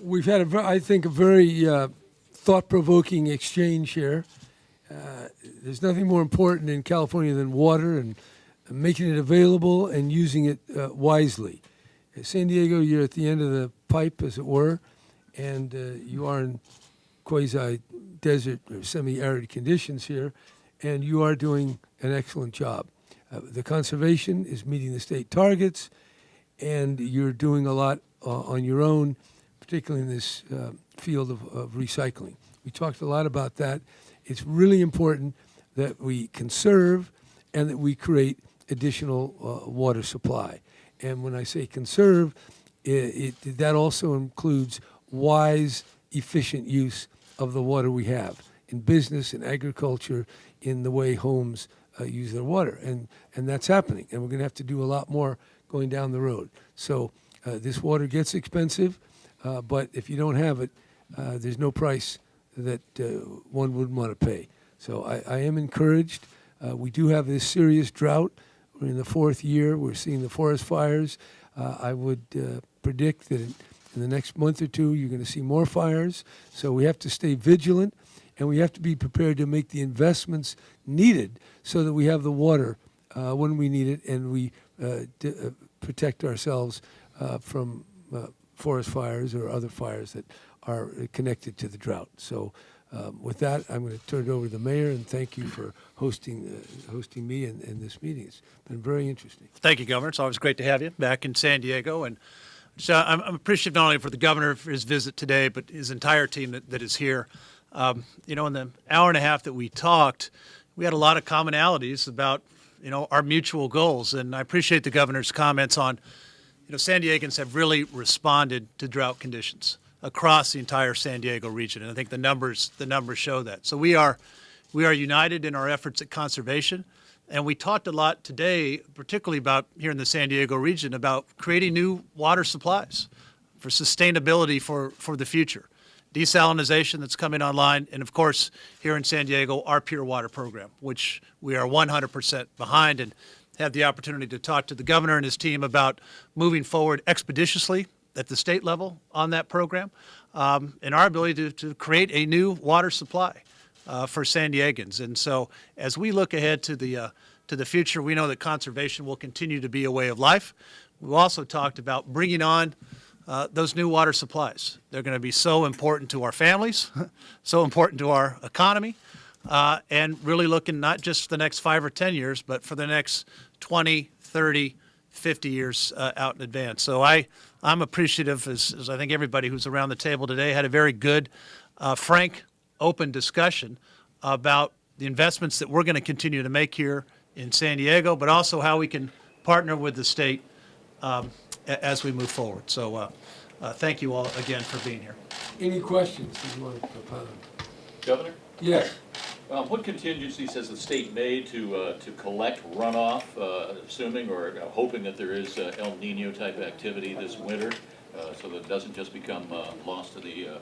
We've had, I think, a very thought-provoking exchange here. There's nothing more important in California than water and making it available and using it wisely. San Diego, you're at the end of the pipe, as it were, and you are in quasi-desert or semi-arid conditions here, and you are doing an excellent job. The conservation is meeting the state targets, and you're doing a lot on your own, particularly in this field of recycling. We talked a lot about that. It's really important that we conserve and that we create additional water supply. And when I say conserve, that also includes wise, efficient use of the water we have in business, in agriculture, in the way homes use their water. And that's happening. And we're going to have to do a lot more going down the road. So this water gets expensive, but if you don't have it, there's no price that one wouldn't want to pay. So I am encouraged. We do have this serious drought. We're in the fourth year. We're seeing the forest fires. I would predict that in the next month or two, you're going to see more fires. So we have to stay vigilant, and we have to be prepared to make the investments needed so that we have the water when we need it, and we protect ourselves from forest fires or other fires that are connected to the drought. So with that, I'm going to turn it over to the mayor, and thank you for hosting me in this meeting. It's been very interesting. Thank you, Governor. It's always great to have you back in San Diego. And so I'm appreciative not only for the governor for his visit today, but his entire team that is here. In the hour and a half that we talked, we had a lot of commonalities about, our mutual goals. And I appreciate the governor's comments on, San Diegans have really responded to drought conditions across the entire San Diego region. And I think the numbers show that. So we are united in our efforts at conservation. And we talked a lot today, particularly about here in the San Diego region, about creating new water supplies for sustainability for the future. Desalinization that's coming online, and of course, here in San Diego, our Pure Water program, which we are 100% behind, and had the opportunity to talk to the governor and his team about moving forward expeditiously at the state level on that program, and our ability to create a new water supply for San Diegans. And so as we look ahead to the future, we know that conservation will continue to be a way of life. We've also talked about bringing on those new water supplies. They're going to be so important to our families, so important to our economy, and really looking not just for the next 5 or 10 years, but for the next 20, 30, 50 years out in advance. So I'm appreciative, as I think everybody who's around the table today had a very good, frank, open discussion about the investments that we're going to continue to make here in San Diego, but also how we can partner with the state as we move forward. So thank you all again for being here. Any questions you want to propose? Governor? Yes. What contingencies has the state made to collect runoff, assuming or hoping that there is El Nino type activity this winter, so that it doesn't just become lost to the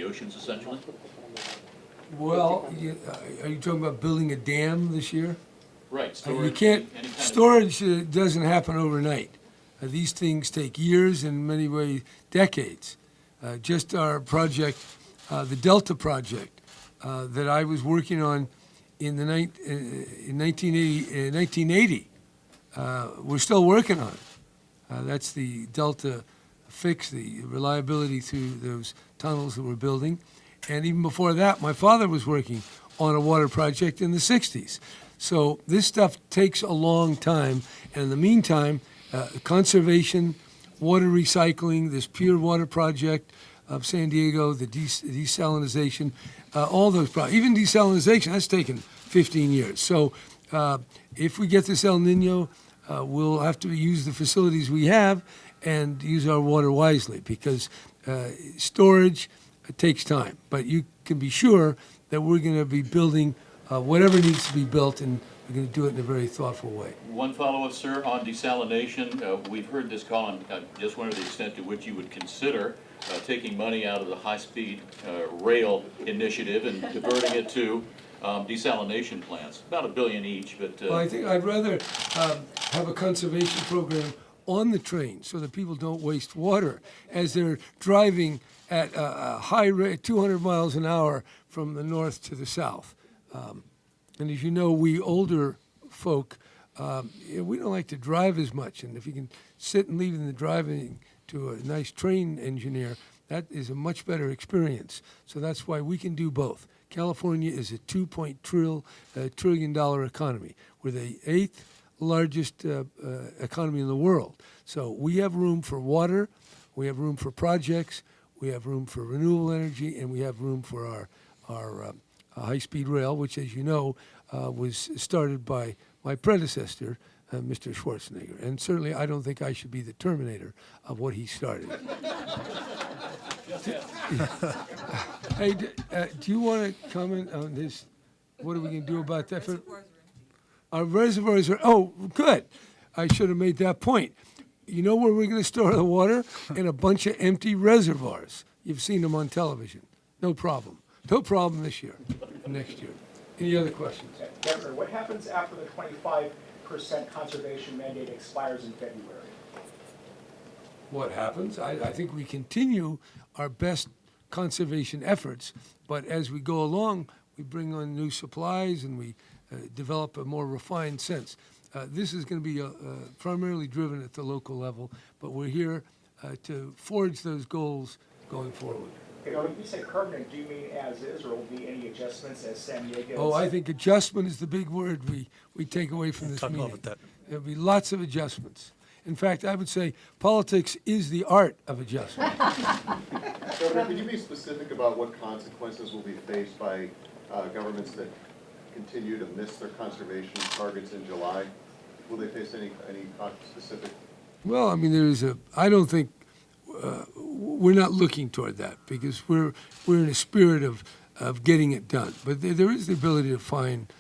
oceans, essentially? Well, are you talking about building a dam this year? Right. You can't. Storage doesn't happen overnight. These things take years, and in many ways decades. Just our project, the Delta project, that I was working on in 1980. We're still working on it. That's the Delta fix, the reliability through those tunnels that we're building. And even before that, my father was working on a water project in the 60s. So this stuff takes a long time. And in the meantime, conservation, water recycling, this Pure Water project of San Diego, the desalinization, all those projects, even desalinization, that's taken 15 years. So if we get this El Nino, we'll have to use the facilities we have and use our water wisely, because storage takes time. But you can be sure that we're going to be building whatever needs to be built, and we're going to do it in a very thoughtful way. One follow-up, sir, on desalination. We've heard this call, and I just wonder the extent to which you would consider taking money out of the high-speed rail initiative and diverting it to desalination plants. About $1 billion each, but... Well, I think I'd rather have a conservation program on the train so that people don't waste water as they're driving at a high rate, 200 miles an hour from the north to the south. And as you know, we older folk, we don't like to drive as much. And if you can sit and leave in the driving to a nice train engineer, that is a much better experience. So that's why we can do both. California is a $2 trillion economy. We're the 8th largest economy in the world. So we have room for water, we have room for projects, we have room for renewable energy, and we have room for our high-speed rail, which, as you know, was started by my predecessor, Mr. Schwarzenegger. And certainly I don't think I should be the terminator of what he started. Hey, do you want to comment on this? What are we going to do about that? Our reservoirs are, oh, good. I should have made that point. You know where we're going to store the water? In a bunch of empty reservoirs. You've seen them on television. No problem. No problem this year, next year. Any other questions? Governor, what happens after the 25% conservation mandate expires in February? What happens? I think we continue our best conservation efforts, but as we go along, we bring on new supplies and we develop a more refined sense. This is going to be primarily driven at the local level, but we're here to forge those goals going forward. Okay, when you say permanent, do you mean as is, or will there be any adjustments as San Diego? Oh, I think adjustment is the big word we take away from this Talk meeting. about that. There'll be lots of adjustments. In fact, I would say politics is the art of adjustment. Governor, could you be specific about what consequences will be faced by governments that continue to miss their conservation targets in July? Will they face any specific? Well, I mean, I don't think, we're not looking toward that because we're in a spirit of getting it done. But there is the ability to find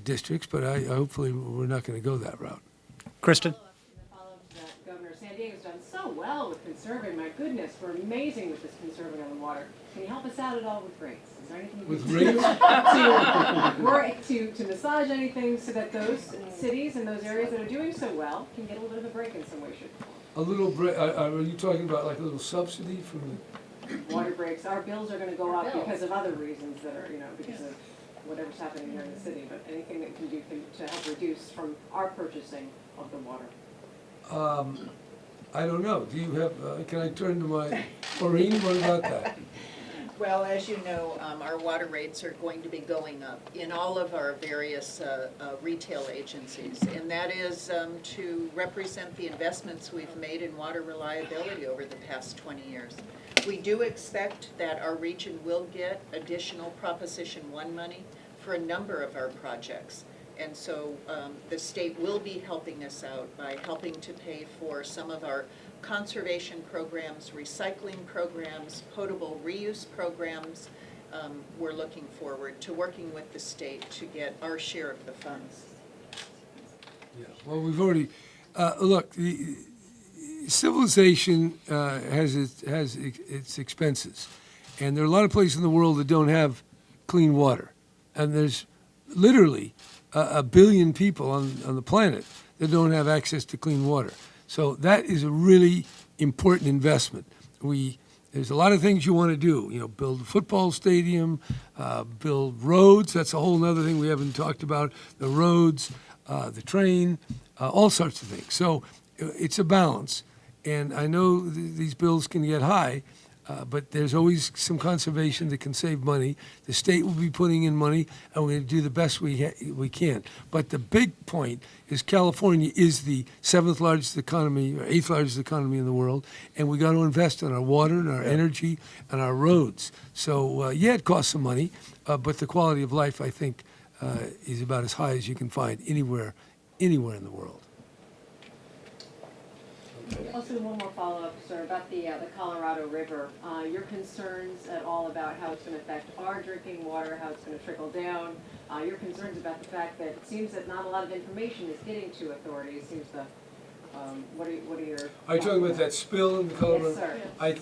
districts, but hopefully we're not going to go that route. Kristen? Governor, San Diego's done so well with conserving. My goodness, we're amazing with this conserving of the water. Can you help us out at all with rates? Is there anything you With can rates? to massage anything so that those cities and those areas that are doing so well can get a little bit of a break in some way, shape, or form? A little break, are you talking about like a little subsidy from the? Water breaks. Our bills are going to go up because of other reasons that are, because of whatever's happening here in the city. But anything that can do to help reduce from our purchasing of the water. I don't know. Do you have, can I turn to my, Maureen, what about that? Well, as you know, our water rates are going to be going up in all of our various retail agencies, and that is to represent the investments we've made in water reliability over the past 20 years. We do expect that our region will get additional Proposition 1 money for a number of our projects. And so the state will be helping us out by helping to pay for some of our conservation programs, recycling programs, potable reuse programs. We're looking forward to working with the state to get our share of the funds. Yeah, well, we've already, look, the civilization has its expenses. And there are a lot of places in the world that don't have clean water. And there's literally a billion people on the planet that don't have access to clean water. So that is a really important investment. There's a lot of things you want to do, build a football stadium, build roads. That's a whole other thing we haven't talked about, the roads, the train, all sorts of things. So it's a balance. And I know these bills can get high, but there's always some conservation that can save money. The state will be putting in money, and we're going to do the best we can. But the big point is California is the 7th largest economy, or 8th largest economy in the world, and we got to invest in our water and our energy and our roads. So, yeah, it costs some money, but the quality of life, I think, is about as high as you can find anywhere in the world. Also, one more follow-up, sir, about the Colorado River. Your concerns at all about how it's going to affect our drinking water, how it's going to trickle down. Your concerns about the fact that it seems that not a lot of information is getting to authorities. Seems to. What are your? Are you talking about that spill in the Colorado? Yes,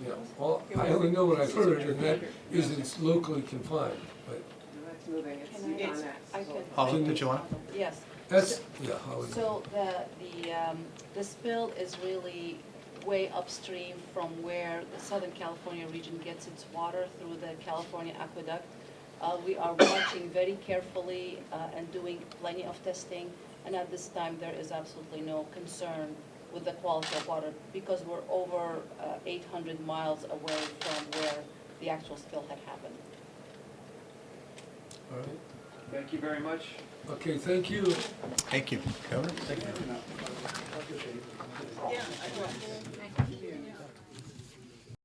sir. Well, I only know what I've heard, and that is it's locally confined. But That's moving. It's on next. Paula, did you want? Yes. That's, yeah, Holly. So the spill is really way upstream from where the Southern California region gets its water through the California aqueduct. We are watching very carefully and doing plenty of testing, and at this time there is absolutely no concern with the quality of water because we're over 800 miles away from where the actual spill had happened. All right. Thank you very much. Okay, thank you. Thank you, Governor. Yeah, I will.